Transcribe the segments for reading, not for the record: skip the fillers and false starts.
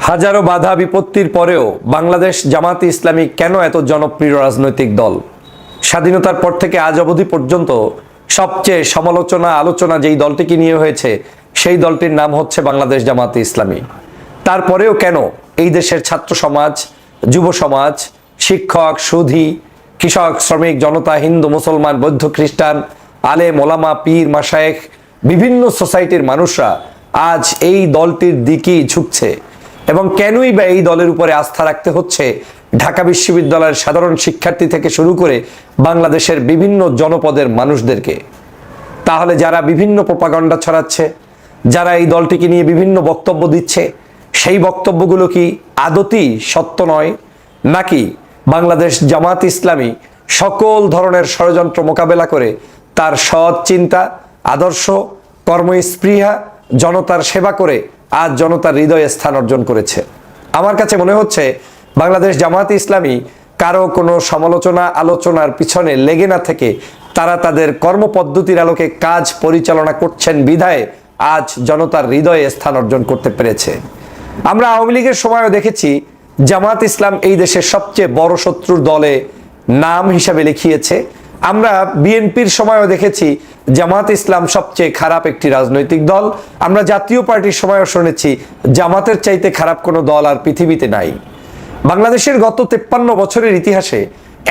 হাজারো বাধা বিপত্তির পরেও বাংলাদেশ জামাতে ইসলামী কেন এত জনপ্রিয় রাজনৈতিক দল? স্বাধীনতার পর থেকে আজ অবধি পর্যন্ত সবচেয়ে সমালোচনা আলোচনা যেই দলটিকে নিয়ে হয়েছে সেই দলটির নাম হচ্ছে বাংলাদেশ জামাতে ইসলামী। তারপরেও কেন এই দেশের ছাত্র সমাজ, যুব সমাজ, শিক্ষক, সুধী, কৃষক, শ্রমিক, জনতা, হিন্দু, মুসলমান, বৌদ্ধ, খ্রিস্টান, আলেম, ওলামা, পীর, মাশায়েখ, বিভিন্ন সোসাইটির মানুষরা আজ এই দলটির দিকেই ঝুঁকছে? এবং কেনই বা এই দলের উপরে আস্থা রাখতে হচ্ছে ঢাকা বিশ্ববিদ্যালয়ের সাধারণ শিক্ষার্থী থেকে শুরু করে বাংলাদেশের বিভিন্ন জনপদের মানুষদেরকে? তাহলে যারা বিভিন্ন প্রপাগান্ডা ছড়াচ্ছে, যারা এই দলটিকে নিয়ে বিভিন্ন বক্তব্য দিচ্ছে, সেই বক্তব্যগুলো কি আদতেই সত্য নয়, নাকি বাংলাদেশ জামাত ইসলামী সকল ধরনের ষড়যন্ত্র মোকাবেলা করে তার সৎ চিন্তা, আদর্শ, কর্মস্পৃহা, জনতার সেবা করে আজ জনতার হৃদয়ে স্থান অর্জন করেছে? আমার কাছে মনে হচ্ছে বাংলাদেশ জামাত ইসলামী কারো কোনো সমালোচনা আলোচনার পিছনে লেগে না থেকে তারা তাদের কর্মপদ্ধতির আলোকে কাজ পরিচালনা করছেন বিধায় আজ জনতার হৃদয়ে স্থান অর্জন করতে পেরেছে। আমরা আওয়ামী লীগের সময়ও দেখেছি জামাত ইসলাম এই দেশের সবচেয়ে বড় শত্রুর দলে নাম হিসাবে লিখিয়েছে। আমরা বিএনপির সময়ও দেখেছি জামাত ইসলাম সবচেয়ে খারাপ একটি রাজনৈতিক দল। আমরা জাতীয় পার্টির সময়ও শুনেছি জামাতের চাইতে খারাপ কোনো দল আর পৃথিবীতে নাই। বাংলাদেশের গত 53 বছরের ইতিহাসে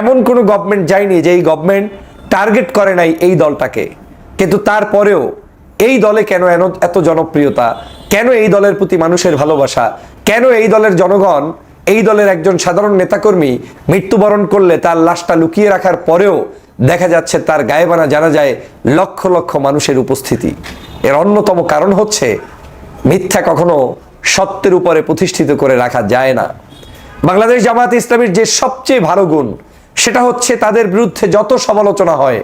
এমন কোনো গভর্নমেন্ট যায়নি যে এই গভর্নমেন্ট টার্গেট করে নাই এই দলটাকে। কিন্তু তারপরেও এই দলে কেন এত জনপ্রিয়তা, কেন এই দলের প্রতি মানুষের ভালোবাসা, কেন এই দলের জনগণ এই দলের একজন সাধারণ নেতাকর্মী মৃত্যুবরণ করলে তার লাশটা লুকিয়ে রাখার পরেও দেখা যাচ্ছে তার গায়েবানা জানাজায় লক্ষ লক্ষ মানুষের উপস্থিতি? এর অন্যতম কারণ হচ্ছে মিথ্যা কখনো সত্যের উপরে প্রতিষ্ঠিত করে রাখা যায় না। বাংলাদেশ জামাত ইসলামীর যে সবচেয়ে ভালো গুণ সেটা হচ্ছে তাদের বিরুদ্ধে যত সমালোচনা হয়,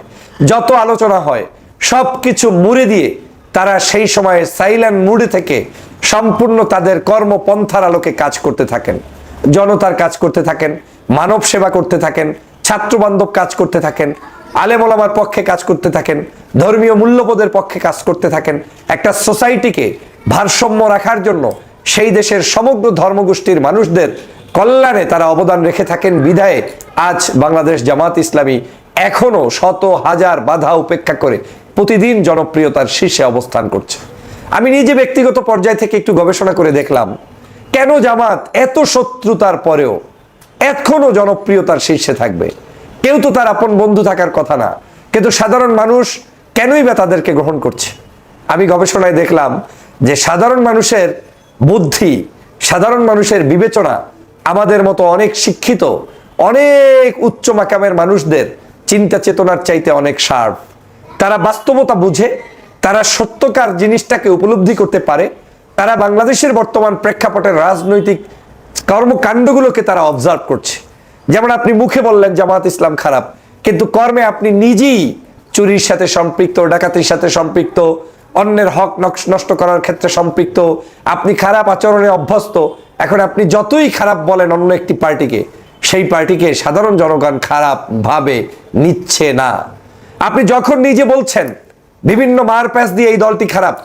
যত আলোচনা হয়, সবকিছু মুড়ে দিয়ে তারা সেই সময়ে সাইলেন্ট মুডে থেকে সম্পূর্ণ তাদের কর্মপন্থার আলোকে কাজ করতে থাকেন, জনতার কাজ করতে থাকেন, মানব সেবা করতে থাকেন, ছাত্র বান্ধব কাজ করতে থাকেন, আলেম ওলামার পক্ষে কাজ করতে থাকেন, ধর্মীয় মূল্যবোধের পক্ষে কাজ করতে থাকেন। একটা সোসাইটিকে ভারসাম্য রাখার জন্য সেই দেশের সমগ্র ধর্মগোষ্ঠীর মানুষদের কল্যাণে তারা অবদান রেখে থাকেন বিধায়ে আজ বাংলাদেশ জামাত ইসলামী এখনো শত হাজার বাধা উপেক্ষা করে প্রতিদিন জনপ্রিয়তার শীর্ষে অবস্থান করছে। আমি নিজে ব্যক্তিগত পর্যায় থেকে একটু গবেষণা করে দেখলাম কেন জামাত এত শত্রুতার পরেও এখনো জনপ্রিয়তার শীর্ষে থাকবে। কেউ তো তার আপন বন্ধু থাকার কথা না, কিন্তু সাধারণ মানুষ কেনই বা তাদেরকে গ্রহণ করছে? আমি গবেষণায় দেখলাম যে সাধারণ মানুষের বুদ্ধি, সাধারণ মানুষের বিবেচনা আমাদের মতো অনেক শিক্ষিত, অনেক উচ্চ মাকামের মানুষদের চিন্তা চেতনার চাইতে অনেক শার্প। তারা বাস্তবতা বুঝে, তারা সত্যকার জিনিসটাকে উপলব্ধি করতে পারে, তারা বাংলাদেশের বর্তমান প্রেক্ষাপটের রাজনৈতিক কর্মকাণ্ডগুলোকে তারা অবজার্ভ করছে। যেমন আপনি মুখে বললেন জামাত ইসলাম খারাপ, কিন্তু কর্মে আপনি নিজেই চুরির সাথে সম্পৃক্ত, ডাকাতির সাথে সম্পৃক্ত, অন্যের হক নষ্ট করার ক্ষেত্রে সম্পৃক্ত, আপনি খারাপ আচরণে অভ্যস্ত। এখন আপনি যতই খারাপ বলেন অন্য একটি পার্টিকে, সেই পার্টিকে সাধারণ জনগণ খারাপ ভাবে নিচ্ছে না। আপনি যখন নিজে বলছেন বিভিন্ন মারপ্যাচ দিয়ে এই দলটি খারাপ,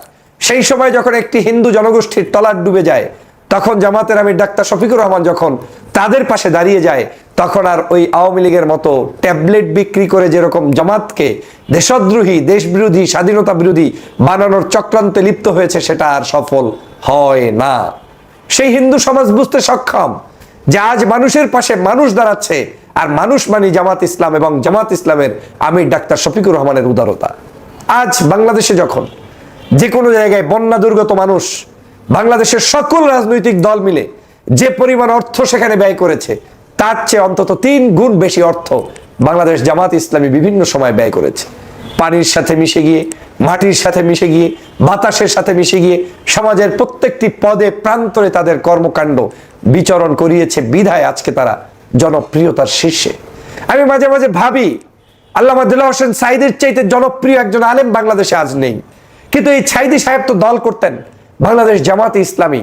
সেই সময় যখন একটি হিন্দু জনগোষ্ঠীর টলার ডুবে যায়, তখন জামাতের আমির ডাক্তার শফিকুর রহমান যখন তাদের পাশে দাঁড়িয়ে যায়, তখন আর ওই আওয়ামী লীগের মতো ট্যাবলেট বিক্রি করে যেরকম জামাতকে দেশদ্রোহী, দেশবিরোধী, স্বাধীনতা বিরোধী বানানোর চক্রান্তে লিপ্ত হয়েছে, সেটা আর সফল হয় না। সেই হিন্দু সমাজ বুঝতে সক্ষম যে আজ মানুষের পাশে মানুষ দাঁড়াচ্ছে, আর মানুষ মানে জামাত ইসলাম এবং জামাত ইসলামের আমির ডাক্তার শফিকুর রহমানের উদারতা। আজ বাংলাদেশে যখন যে কোনো জায়গায় বন্যা দুর্গত মানুষ, বাংলাদেশের সকল রাজনৈতিক দল মিলে যে পরিমাণ অর্থ সেখানে ব্যয় করেছে, তার চেয়ে অন্তত 3 গুণ বেশি অর্থ বাংলাদেশ জামাত ইসলামী বিভিন্ন সময় ব্যয় করেছে। পানির সাথে মিশে গিয়ে, মাটির সাথে মিশে গিয়ে, বাতাসের সাথে মিশে গিয়ে সমাজের প্রত্যেকটি পদে প্রান্তরে তাদের কর্মকাণ্ড বিচরণ করিয়েছে বিধায় আজকে তারা জনপ্রিয়তার শীর্ষে। আমি মাঝে মাঝে ভাবি আল্লামা দেলোয়ার হোসেন সাঈদীর চাইতে জনপ্রিয় একজন আলেম বাংলাদেশে আজ নেই, কিন্তু এই সাঈদী সাহেব তো দল করতেন বাংলাদেশ জামাত ইসলামী।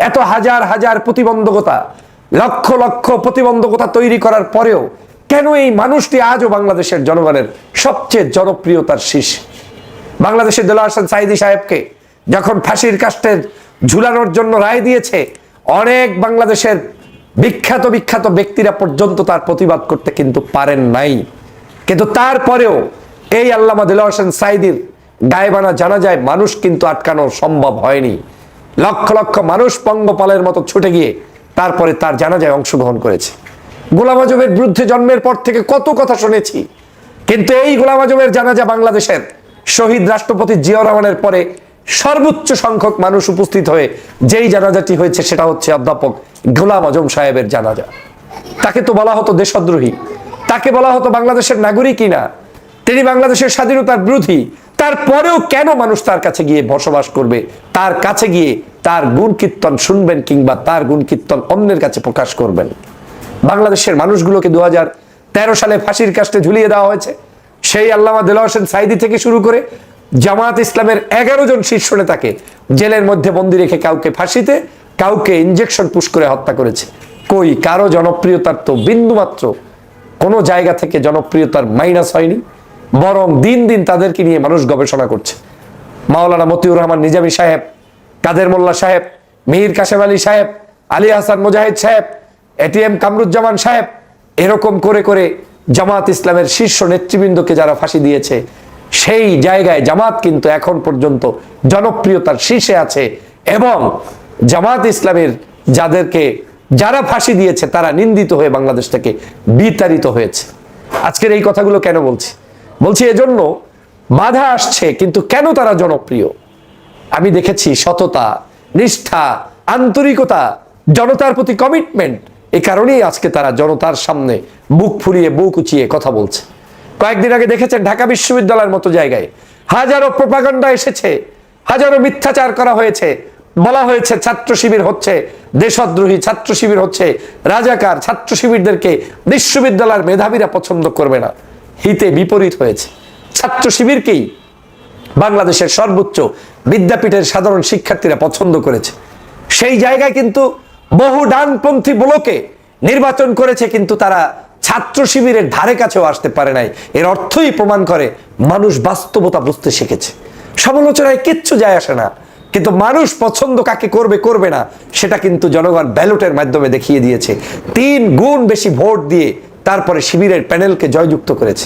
এত হাজার হাজার প্রতিবন্ধকতা, লক্ষ লক্ষ প্রতিবন্ধকতা তৈরি করার পরেও কেন এই মানুষটি আজও বাংলাদেশের জনগণের সবচেয়ে জনপ্রিয়তার শীর্ষে? বাংলাদেশের দেলোয়ার হোসেন সাঈদী সাহেবকে যখন ফাঁসির কাস্টে ঝুলানোর জন্য রায় দিয়েছে, অনেক বাংলাদেশের বিখ্যাত বিখ্যাত ব্যক্তিরা পর্যন্ত তার প্রতিবাদ করতে কিন্তু পারেন নাই। কিন্তু তারপরেও এই আল্লামা দেলোয়ার হোসেন সাঈদীর গায়েবানা জানাজায় মানুষ কিন্তু আটকানো সম্ভব হয়নি। লক্ষ লক্ষ মানুষ পঙ্গপালের মতো ছুটে গিয়ে তারপরে তার জানাজায় অংশগ্রহণ করেছে। গোলাম আজমের বিরুদ্ধে জন্মের পর থেকে কত কথা শুনেছি, কিন্তু এই গোলাম আজমের জানাজা বাংলাদেশের শহীদ রাষ্ট্রপতি জিয়াউর রহমানের পরে সর্বোচ্চ সংখ্যক মানুষ উপস্থিত হয়ে যেই জানাজাটি হয়েছে সেটা হচ্ছে অধ্যাপক গোলাম আজম সাহেবের জানাজা। তাকে তো বলা হতো দেশদ্রোহী, তাকে বলা হতো বাংলাদেশের নাগরিকই না, তিনি বাংলাদেশের স্বাধীনতার বিরোধী। তারপরেও কেন মানুষ তার কাছে গিয়ে বসবাস করবে, তার কাছে গিয়ে তার গুণ কীর্তন শুনবেন কিংবা তার গুণ কীর্তন অন্যের কাছে প্রকাশ করবেন? বাংলাদেশের মানুষগুলোকে 2013 সালে ফাঁসির কাস্টে ঝুলিয়ে দেওয়া হয়েছে। সেই আল্লামা দেলোয়ার হোসেন সাঈদী থেকে শুরু করে জামাত ইসলামের 11 জন শীর্ষ নেতাকে জেলের মধ্যে বন্দি রেখে কাউকে ফাঁসিতে, কাউকে ইনজেকশন পুশ করে হত্যা করেছে। কই কারো জনপ্রিয়তার তো বিন্দুমাত্র কোনো জায়গা থেকে জনপ্রিয়তার মাইনাস হয়নি, বরং দিন দিন তাদেরকে নিয়ে মানুষ গবেষণা করছে। মাওলানা মতিউর রহমান নিজামী সাহেব, কাদের মোল্লা সাহেব, মীর কাসেম আলী সাহেব, আলী হাসান মুজাহিদ সাহেব, এটিএম কামরুজ্জামান সাহেব, এরকম করে করে জামাত ইসলামের শীর্ষ নেতৃবৃন্দকে যারা ফাঁসি দিয়েছে, সেই জায়গায় জামাত কিন্তু এখন পর্যন্ত জনপ্রিয়তার শীর্ষে আছে। এবং জামাত ইসলামের যারা ফাঁসি দিয়েছে তারা নিন্দিত হয়ে বাংলাদেশ থেকে বিতাড়িত হয়েছে। আজকের এই কথাগুলো কেন বলছি এজন্য, বাধা আসছে কিন্তু কেন তারা জনপ্রিয়? আমি দেখেছি সততা, নিষ্ঠা, আন্তরিকতা, জনতার প্রতি কমিটমেন্ট, এই কারণেই আজকে তারা জনতার সামনে বুক ফুলিয়ে বুক উঁচিয়ে কথা বলছে। কয়েকদিন আগে দেখেছেন ঢাকা বিশ্ববিদ্যালয়ের মতো জায়গায় হাজারো প্রোপাগান্ডা এসেছে, হাজারো মিথ্যাচার করা হয়েছে, বলা হয়েছে ছাত্র শিবির হচ্ছে দেশদ্রোহী, ছাত্র শিবির হচ্ছে রাজাকার, ছাত্র শিবিরদেরকে বিশ্ববিদ্যালয়ের মেধাবীরা পছন্দ করবে না। হিতে বিপরীত হয়েছে। ছাত্র শিবিরকেই বাংলাদেশের সর্বোচ্চ বিদ্যাপীঠের সাধারণ শিক্ষার্থীরা পছন্দ করেছে। সেই জায়গায় কিন্তু বহু ডানপন্থী ব্লকে নির্বাচন করেছে, কিন্তু তারা ছাত্র শিবিরের ধারে কাছেও আসতে পারে নাই। এর অর্থই প্রমাণ করে মানুষ বাস্তবতা বুঝতে শিখেছে। সমালোচনায় কিচ্ছু যায় আসে না, কিন্তু মানুষ পছন্দ কাকে করবে না সেটা কিন্তু জনগণ ব্যালটের মাধ্যমে দেখিয়ে দিয়েছে। 3 গুণ বেশি ভোট দিয়ে তারপরে শিবিরের প্যানেলকে জয়যুক্ত করেছে।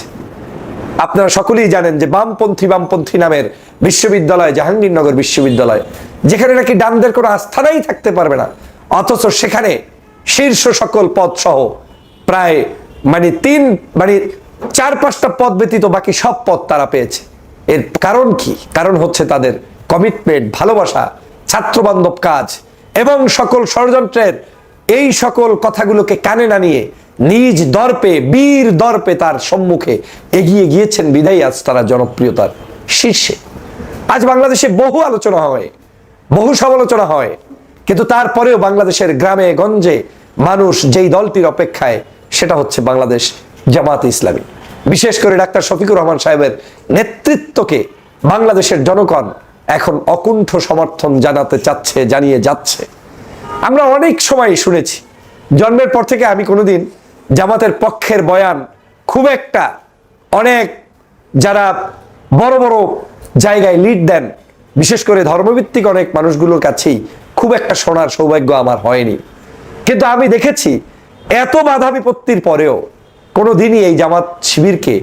আপনারা সকলেই জানেন যে বামপন্থী নামের বিশ্ববিদ্যালয়, জাহাঙ্গীরনগর বিশ্ববিদ্যালয়, যেখানে নাকি ডানদের কোনো আস্থানাই থাকতে পারবে না, অথচ সেখানে শীর্ষ সকল পদ সহ প্রায় 4-5টা পদ ব্যতীত বাকি সব পদ তারা পেয়েছে। এর কারণ কি? কারণ হচ্ছে তাদের কমিটমেন্ট, ভালোবাসা, ছাত্রবান্ধব কাজ এবং সকল ষড়যন্ত্রের এই সকল কথাগুলোকে কানে না নিয়ে নিজ দর্পে, বীর দর্পে তার সম্মুখে এগিয়ে গিয়েছেন বিধায়ী আজ তারা জনপ্রিয়তার শীর্ষে। আজ বাংলাদেশে বহু আলোচনা হয়, বহু সমালোচনা হয়, কিন্তু তারপরেও বাংলাদেশের গ্রামে গঞ্জে মানুষ যেই দলটির অপেক্ষায়, সেটা হচ্ছে বাংলাদেশ জামাত ইসলামী। বিশেষ করে ডাক্তার শফিকুর রহমান সাহেবের নেতৃত্বকে বাংলাদেশের জনগণ এখন অকুণ্ঠ সমর্থন জানিয়ে যাচ্ছে। আমরা অনেক সময় শুনেছি, জন্মের পর থেকে আমি কোনোদিন জামাতের পক্ষের বয়ান খুব একটা, অনেক যারা বড় বড় জায়গায় লিড দেন, বিশেষ করে ধর্মভিত্তিক অনেক মানুষগুলোর কাছেই খুব একটা শোনার সৌভাগ্য আমার হয়নি। কিন্তু আমি দেখেছি এত বাধা বিপত্তির পরেও কোনোদিনই এই জামাত শিবিরকে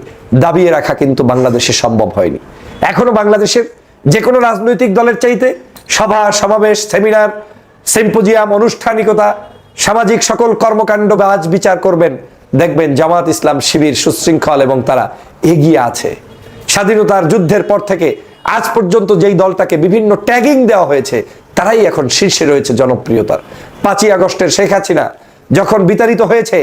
দাবিয়ে রাখা কিন্তু বাংলাদেশে সম্ভব হয়নি। এখনো বাংলাদেশের যে কোনো রাজনৈতিক দলের চাইতে সভা সমাবেশ, সেমিনার, সিম্পোজিয়াম, আনুষ্ঠানিকতা, সামাজিক সকল কর্মকাণ্ড আজ বিচার করবেন, দেখবেন জামাত ইসলাম শিবির সুশৃঙ্খল এবং তারা এগিয়ে আছে। স্বাধীনতার যুদ্ধের পর থেকে আজ পর্যন্ত যেই দলটাকে বিভিন্ন ট্যাগিং দেওয়া হয়েছে, তারাই এখন শীর্ষে রয়েছে জনপ্রিয়তার। 5ই আগস্টের শেখ হাসিনা যখন বিতাড়িত হয়েছে,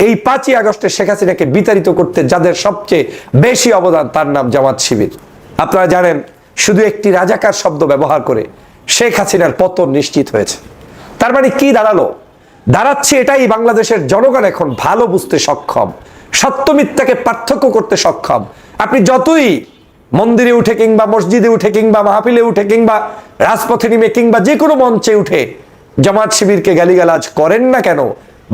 এই 5ই আগস্টের শেখ হাসিনাকে বিতাড়িত করতে যাদের সবচেয়ে বেশি অবদান, তার নাম জামাত শিবির। আপনারা জানেন, শুধু একটি রাজাকার শব্দ ব্যবহার করে শেখ হাসিনার পতন নিশ্চিত হয়েছে। তার মানে কি দাঁড়াচ্ছে এটাই, বাংলাদেশের জনগণ এখন ভালো বুঝতে সক্ষম, সত্য মিথ্যাকে পার্থক্য করতে সক্ষম। আপনি যতই মন্দিরে উঠে কিংবা মসজিদে উঠে কিংবা মাহফিলে উঠে কিংবা রাজপথে নেমে কিংবা যে কোনো মঞ্চে উঠে জামাত শিবিরকে গালিগালাজ করেন না কেন,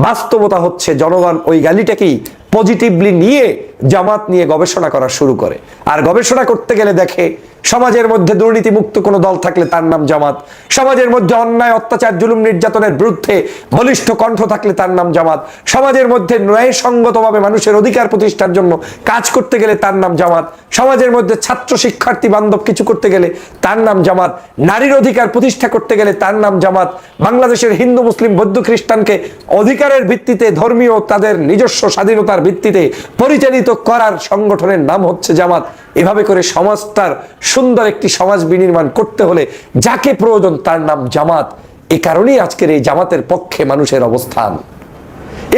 বাস্তবতা হচ্ছে জনগণ ওই গালিটাকেই পজিটিভলি নিয়ে জামাত নিয়ে গবেষণা করা শুরু করে। আর গবেষণা করতে গেলে দেখে সমাজের মধ্যে দুর্নীতিমুক্ত কোনো দল থাকলে তার নাম জামাত। সমাজের মধ্যে অন্যায় অত্যাচার জুলুম নির্যাতনের বিরুদ্ধে বলিষ্ঠ কণ্ঠ থাকলে তার নাম জামাত। সমাজের মধ্যে ন্যায়সঙ্গতভাবে মানুষের অধিকার প্রতিষ্ঠার জন্য কাজ করতে গেলে তার নাম জামাত। সমাজের মধ্যে ছাত্র শিক্ষার্থী বান্ধব কিছু করতে গেলে তার নাম জামাত। নারীর অধিকার প্রতিষ্ঠা করতে গেলে তার নাম জামাত। বাংলাদেশের হিন্দু মুসলিম বৌদ্ধ খ্রিস্টানকে অধিকারের ভিত্তিতে, ধর্মীয় তাদের নিজস্ব স্বাধীনতার ভিত্তিতে পরিচালিত করার সংগঠনের নাম হচ্ছে জামাত। এভাবে করে সমাজটার সুন্দর একটি সমাজ বিনির্মাণ করতে হলে যাকে প্রয়োজন তার নাম জামাত। এ কারণেই আজকের এই জামাতের পক্ষে মানুষের অবস্থান।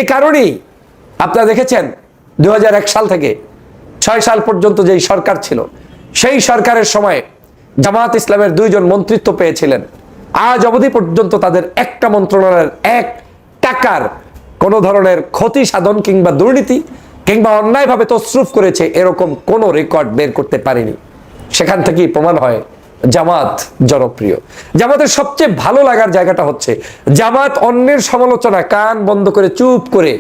এ কারণেই আপনারা দেখেছেন 2001 সাল থেকে 6 সাল পর্যন্ত যেই সরকার ছিল, সেই সরকারের সময় জামাত ইসলামের 2 জন মন্ত্রিত্ব পেয়েছিলেন। আজ অবধি পর্যন্ত তাদের একটা মন্ত্রণালয়ের 1 টাকার কোনো ধরনের ক্ষতি সাধন কিংবা দুর্নীতি কিংবা অন্যায়ভাবে তছরুফ করেছে এরকম কোনো রেকর্ড বের করতে পারেনি। সেখান থেকেই প্রমাণ হয় জামাত জনপ্রিয়। জামাতের সবচেয়ে ভালো লাগার জায়গাটা হচ্ছে জামাত অন্যের সমালোচনা কান বন্ধ করে চুপ করে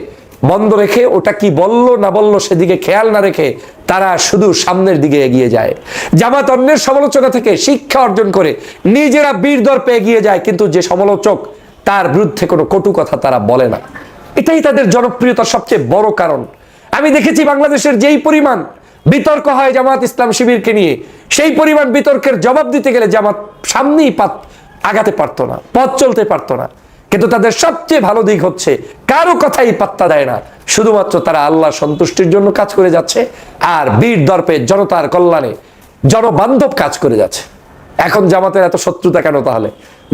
বন্ধ রেখে ওটা কি বলল না বলল সেদিকে খেয়াল না রেখে তারা শুধু সামনের দিকে এগিয়ে যায়। জামাত অন্যের সমালোচনা থেকে শিক্ষা অর্জন করে নিজেরা বীর দর্পে এগিয়ে যায়, কিন্তু যে সমালোচক তার বিরুদ্ধে কোনো কটু কথা তারা বলে না। এটাই তাদের জনপ্রিয়তার সবচেয়ে বড় কারণ। আমি দেখেছি বাংলাদেশের যেই পরিমাণ বিতর্ক হয় জামাত ইসলাম শিবিরকে নিয়ে, সেই পরিমাণ বিতর্কের জবাব দিতে গেলে জামাত সামনেই আগাতে পারতো না, পথ চলতে পারতো না। কিন্তু তাদের সবচেয়ে ভালো দিক হচ্ছে কারো কথাই পাত্তা দেয় না, শুধুমাত্র তারা আল্লাহ সন্তুষ্টির জন্য কাজ করে যাচ্ছে আর বীর দর্পে জনতার কল্যাণে জনবান্ধব কাজ করে যাচ্ছে। এখন জামাতের এত শত্রুতা কেন? তাহলে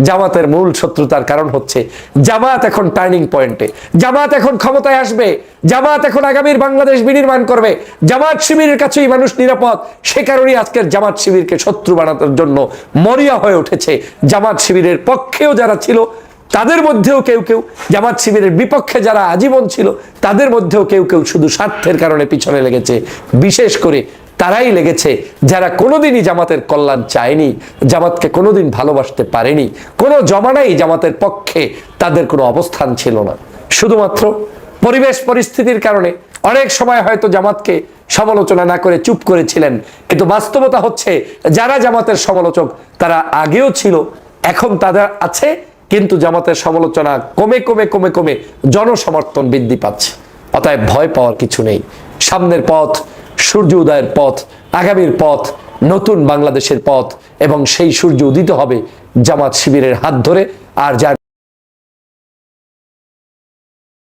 জামাতের মূল শত্রুতার কারণ হচ্ছে জামাত এখন টার্নিং পয়েন্টে, জামাত এখন ক্ষমতায় আসবে, জামাত এখন আগামীর বাংলাদেশ বিনির্মাণ করবে। জামাত শিবিরের কাছেই মানুষ নিরাপদ। সে কারণেই আজকের জামাত শিবিরকে শত্রু বানানোর জন্য মরিয়া হয়ে উঠেছে। জামাত শিবিরের পক্ষেও যারা ছিল তাদের মধ্যেও কেউ কেউ, জামাত শিবিরের বিপক্ষে যারা আজীবন ছিল তাদের মধ্যেও কেউ কেউ শুধু স্বার্থের কারণে পিছনে লেগেছে। বিশেষ করে তারাই লেগেছে যারা কোনোদিনই জামাতের কল্যাণ চায়নি, জামাতকে কোনোদিন ভালোবাসতে পারেনি। কোনো জমানাই জামাতের পক্ষে তাদের কোনো অবস্থান ছিল না। শুধুমাত্র পরিবেশ পরিস্থিতির কারণে অনেক সময় হয়তো জামাতকে সমালোচনা না করে চুপ করেছিলেন, কিন্তু বাস্তবতা হচ্ছে যারা জামাতের সমালোচক তারা আগেও ছিল, এখন তাদের আছে, কিন্তু জামাতের সমালোচনা কমে কমে কমে কমে জনসমর্থন বৃদ্ধি পাচ্ছে। অতএব ভয় পাওয়ার কিছু নেই। সামনের পথ সূর্য উদয়ের পথ, আগামীর পথ নতুন বাংলাদেশের পথ, এবং সেই সূর্য উদিত হবে জামাত শিবিরের হাত ধরে। আর যার